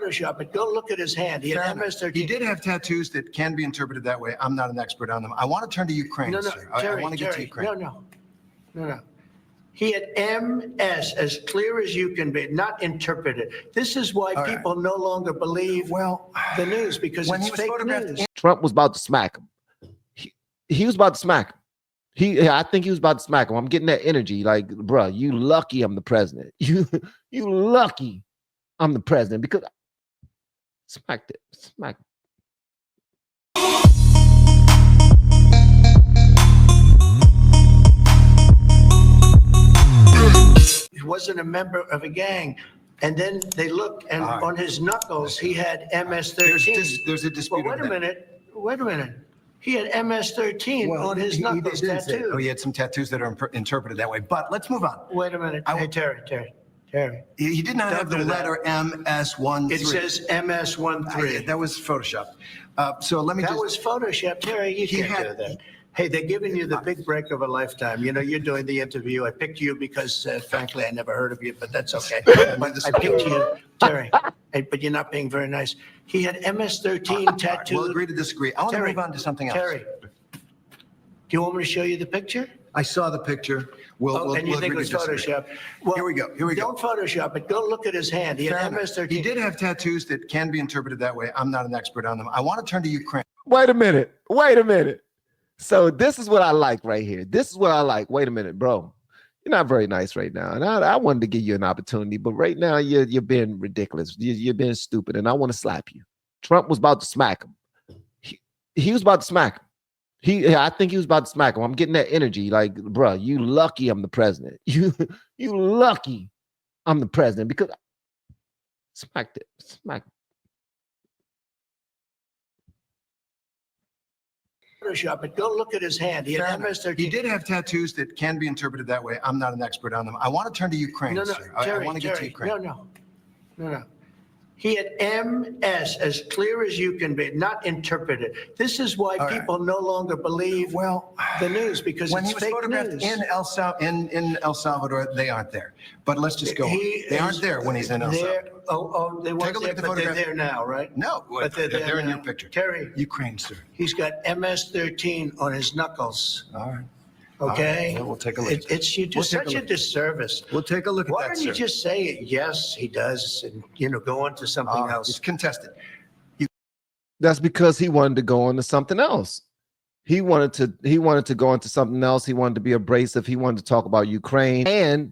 Photoshop, but go look at his hand. He had MS-13. He did have tattoos that can be interpreted that way. I'm not an expert on them. I want to turn to Ukraine, sir. I want to get to Ukraine. No. He had MS as clear as you can be, not interpreted. This is why people no longer believe the news, because when it's fake news. Trump was about to smack him. He was about to smack him. I think he was about to smack him. I'm getting that energy. Like, bruh, you lucky I'm the president. You lucky I'm the president, because smack him. He wasn't a member of a gang. And then they looked, and on his knuckles, he had MS-13. There's a dispute. Wait a minute. He had MS-13 on his knuckles tattooed. He had some tattoos that are interpreted that way. But let's move on. Wait a minute. Hey, Terry. He did not have the letter MS-13. It says MS-13. That was Photoshopped. So let me That was Photoshop. Terry, you can't do that. Hey, they're giving you the big break of a lifetime. You know, you're doing the interview. I picked you because, frankly, I never heard of you, but that's okay. I picked you, Terry, but you're not being very nice. He had MS-13 tattooed. We'll agree to disagree. I want to move on to something else. Terry, do you want me to show you the picture? I saw the picture. And you think it was Photoshop? Well, here we go. Don't Photoshop it. Go look at his hand. He had MS-13. He did have tattoos that can be interpreted that way. I'm not an expert on them. I want to turn to Ukraine. Wait a minute. So this is what I like right here. This is what I like. Wait a minute, bro. You're not very nice right now. And I wanted to give you an opportunity, but right now you're being ridiculous. You're being stupid, and I want to slap you. Trump was about to smack him. He was about to smack him. I think he was about to smack him. I'm getting that energy. Like, bro, you lucky I'm the president. You lucky I'm the president, because smack him. Photoshop it. Go look at his hand. He had MS-13. He did have tattoos that can be interpreted that way. I'm not an expert on them. I want to turn to Ukraine, sir. I want to get to Ukraine. No. He had MS as clear as you can be, not interpreted. This is why people no longer believe the news, because when it's he was fake photographed news. in El Salvador, they aren't there. But let's just go. They aren't there when he's in El Salvador. They weren't there, but they're there now, right? No, but they're in your picture. Terry, Ukraine, sir. He's got MS-13 on his knuckles. All right. Okay, we'll take a look. It's you do such a disservice. We'll take a look at that, Why don't you just say yes, he does, and go on to something else? It's contested. That's because he wanted to go on to something else. He wanted to go into something else. He wanted to be abrasive. He wanted to talk about Ukraine and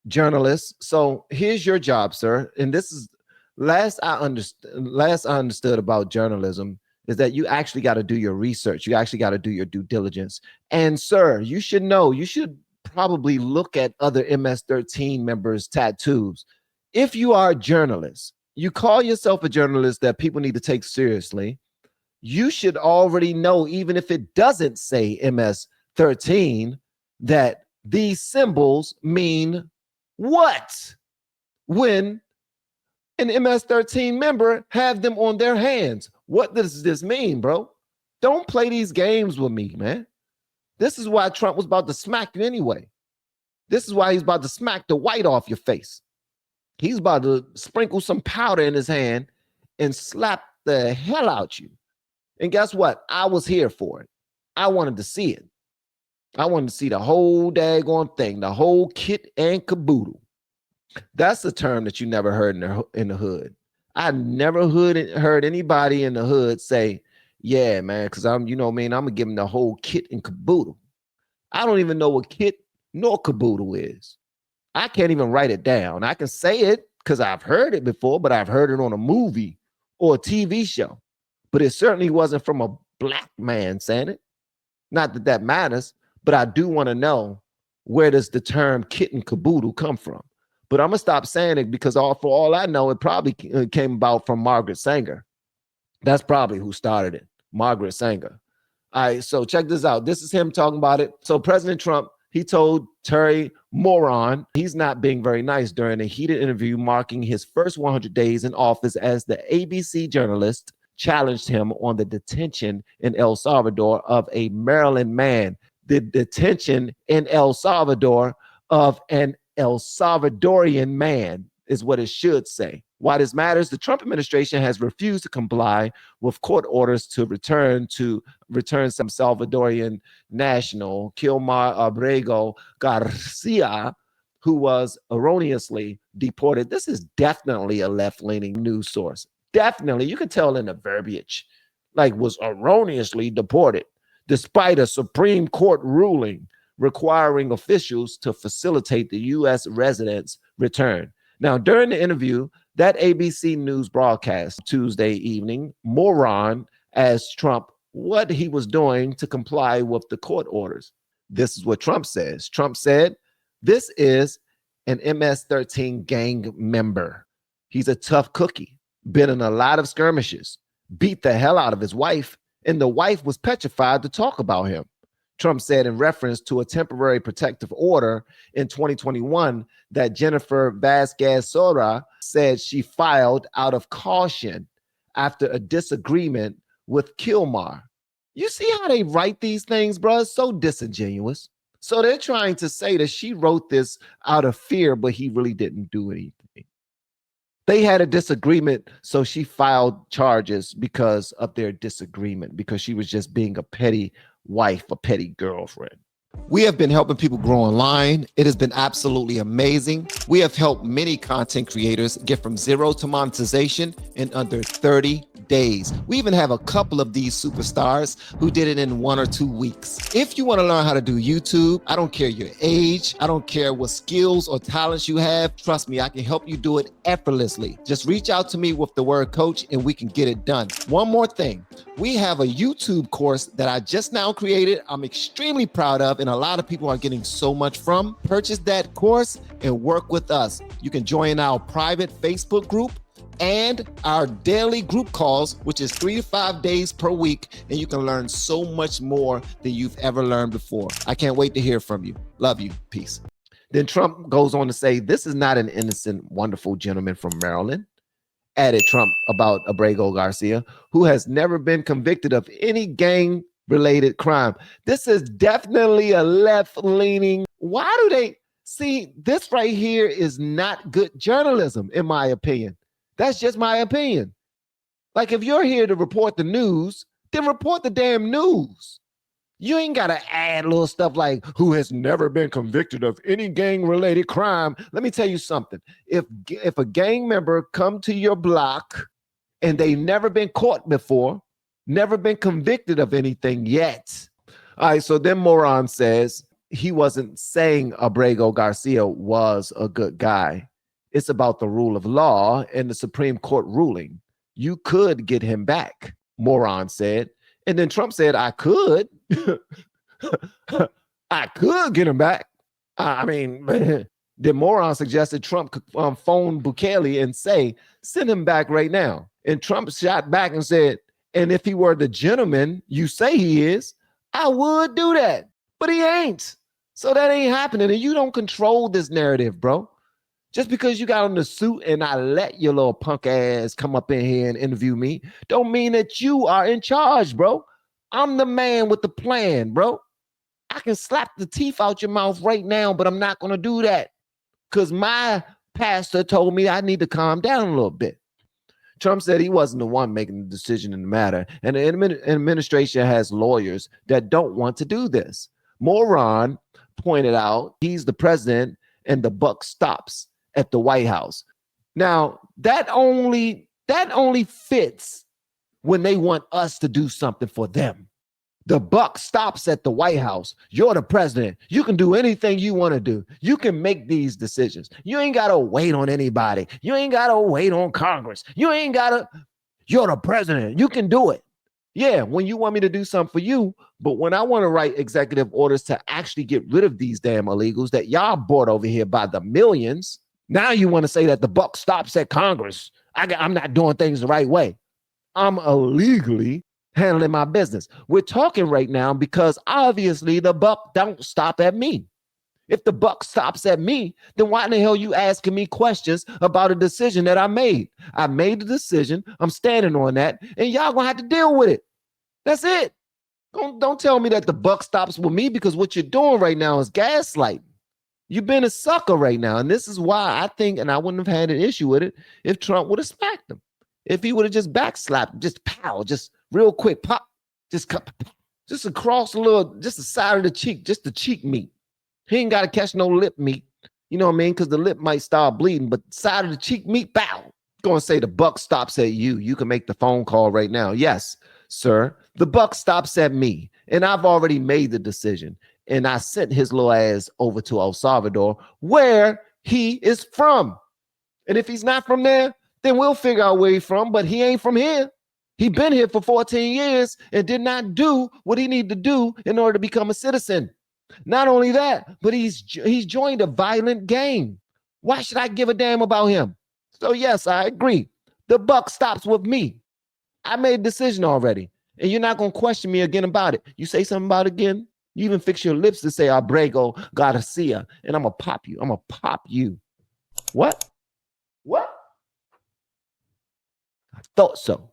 journalists. So here's your job, sir. And this is last I understood about journalism, is that you actually got to do your research. You actually got to do your due diligence. And sir, you should know, you should probably look at other MS-13 members' tattoos. If you are a journalist, you call yourself a journalist that people need to take seriously, you should already know, even if it doesn't say MS-13, that these symbols mean what when an MS-13 member have them on their hands. What does this mean, bro? Don't play these games with me, man. This is why Trump was about to smack you anyway. This is why he's about to smack the white off your face. He's about to sprinkle some powder in his hand and slap the hell out you. And guess what? I was here for it. I wanted to see it. I wanted to see the whole daggone thing, the whole kit and caboodle. That's a term that you never heard in the hood. I never heard anybody in the hood say, yeah, man, because I'm gonna give him the whole kit and caboodle. I don't even know what kit nor caboodle is. I can't even write it down. I can say it because I've heard it before, but I've heard it on a movie or a TV show. But it certainly wasn't from a black man saying it. Not that that matters, but I do want to know, where does the term kit and caboodle come from? But I'm going to stop saying it, because for all I know, it probably came about from Margaret Sanger. That's probably who started it, Margaret Sanger. All right, so check this out. This is him talking about it. So President Trump, he told Terry Moran he's not being very nice during a heated interview marking his first 100 days in office, as the ABC journalist challenged him on the detention in El Salvador of a Maryland man. The detention in El Salvador of an El Salvadorian man. is what it should say. Why this matters, the Trump administration has refused to comply with court orders to return some Salvadorian national, Kilmar Abrego Garcia, who was erroneously deported. This is definitely a left-leaning news source. Definitely, you can tell in the verbiage, like was erroneously deported, despite a Supreme Court ruling requiring officials to facilitate the U.S. residents' return. Now, during the interview, that ABC News broadcast Tuesday evening, Moran asked Trump what he was doing to comply with the court orders. This is what Trump says. Trump said, "This is an MS-13 gang member. He's a tough cookie, been in a lot of skirmishes, beat the hell out of his wife, and the wife was petrified to talk about him." Trump said in reference to a temporary protective order in 2021 that Jennifer Vasquez Sora said she filed out of caution after a disagreement with Kilmar. You see how they write these things, bro? It's so disingenuous. So they're trying to say that she wrote this out of fear, but he really didn't do anything. They had a disagreement, so she filed charges because of their disagreement, because she was just being a petty wife, a petty girlfriend. We have been helping people grow online. It has been absolutely amazing. We have helped many content creators get from zero to monetization in under 30 days. We even have a couple of these superstars who did it in 1 or 2 weeks. If you want to learn how to do YouTube, I don't care your age, I don't care what skills or talents you have. Trust me, I can help you do it effortlessly. Just reach out to me with the word coach and we can get it done. One more thing, we have a YouTube course that I just now created. I'm extremely proud of, and a lot of people are getting so much from. Purchase that course and work with us. You can join our private Facebook group and our daily group calls, which is 3 to 5 days per week, and you can learn so much more than you've ever learned before. I can't wait to hear from you. Love you. Peace. Then Trump goes on to say, "This is not an innocent, wonderful gentleman from Maryland," added Trump about Abrego Garcia, "who has never been convicted of any gang-related crime." This is definitely a left-leaning. Why do they see this right here? Is not good journalism, in my opinion. That's just my opinion. Like, if you're here to report the news, then report the damn news. You ain't got to add little stuff like "who has never been convicted of any gang-related crime." Let me tell you something. If a gang member come to your block and they never been caught before, never been convicted of anything yet. All right, so then Moran says he wasn't saying Abrego Garcia was a good guy. It's about the rule of law and the Supreme Court ruling. You could get him back, Moran said. And then Trump said, "I could." I could get him back. I mean, then Moran suggested Trump could phone Bukele and say, "Send him back right now." And Trump shot back and said, "And if he were the gentleman you say he is, I would do that." But he ain't. So that ain't happening. And you don't control this narrative, bro. Just because you got on the suit and I let your little punk ass come up in here and interview me, don't mean that you are in charge, bro. I'm the man with the plan, bro. I can slap the teeth out your mouth right now, but I'm not going to do that because my pastor told me I need to calm down a little bit. Trump said he wasn't the one making the decision in the matter, and the administration has lawyers that don't want to do this. Moran pointed out he's the president and the buck stops at the White House. Now, that only fits when they want us to do something for them. The buck stops at the White House. You're the president. You can do anything you want to do. You can make these decisions. You ain't got to wait on anybody. You ain't got to wait on Congress. You're the president. You can do it. Yeah, when you want me to do something for you, but when I want to write executive orders to actually get rid of these damn illegals that y'all brought over here by the millions, now you want to say that the buck stops at Congress. I'm not doing things the right way. I'm illegally handling my business. We're talking right now because obviously the buck don't stop at me. If the buck stops at me, then why in the hell you asking me questions about a decision that I made? I made the decision. I'm standing on that, and y'all gonna have to deal with it. That's it. Don't tell me that the buck stops with me, because what you're doing right now is gaslighting. You've been a sucker right now. And this is why I think, and I wouldn't have had an issue with it if Trump would have smacked him. If he would have just backslapped, just pow, just real quick, pop, just across a little, just the side of the cheek, just the cheek meat. He ain't got to catch no lip meat. You know what I mean? Because the lip might start bleeding, but side of the cheek meat, bow. Going to say the buck stops at you. You can make the phone call right now. Yes, sir. The buck stops at me. And I've already made the decision. And I sent his little ass over to El Salvador, where he is from. And if he's not from there, then we'll figure out where he's from. But he ain't from here. He been here for 14 years and did not do what he needed to do in order to become a citizen. Not only that, but he's joined a violent gang. Why should I give a damn about him? So yes, I agree. The buck stops with me. I made a decision already. And you're not going to question me again about it. You say something about it again, you even fix your lips to say Abrego Garcia, and I'm going to pop you. I'm going to pop you. What? What? I thought so.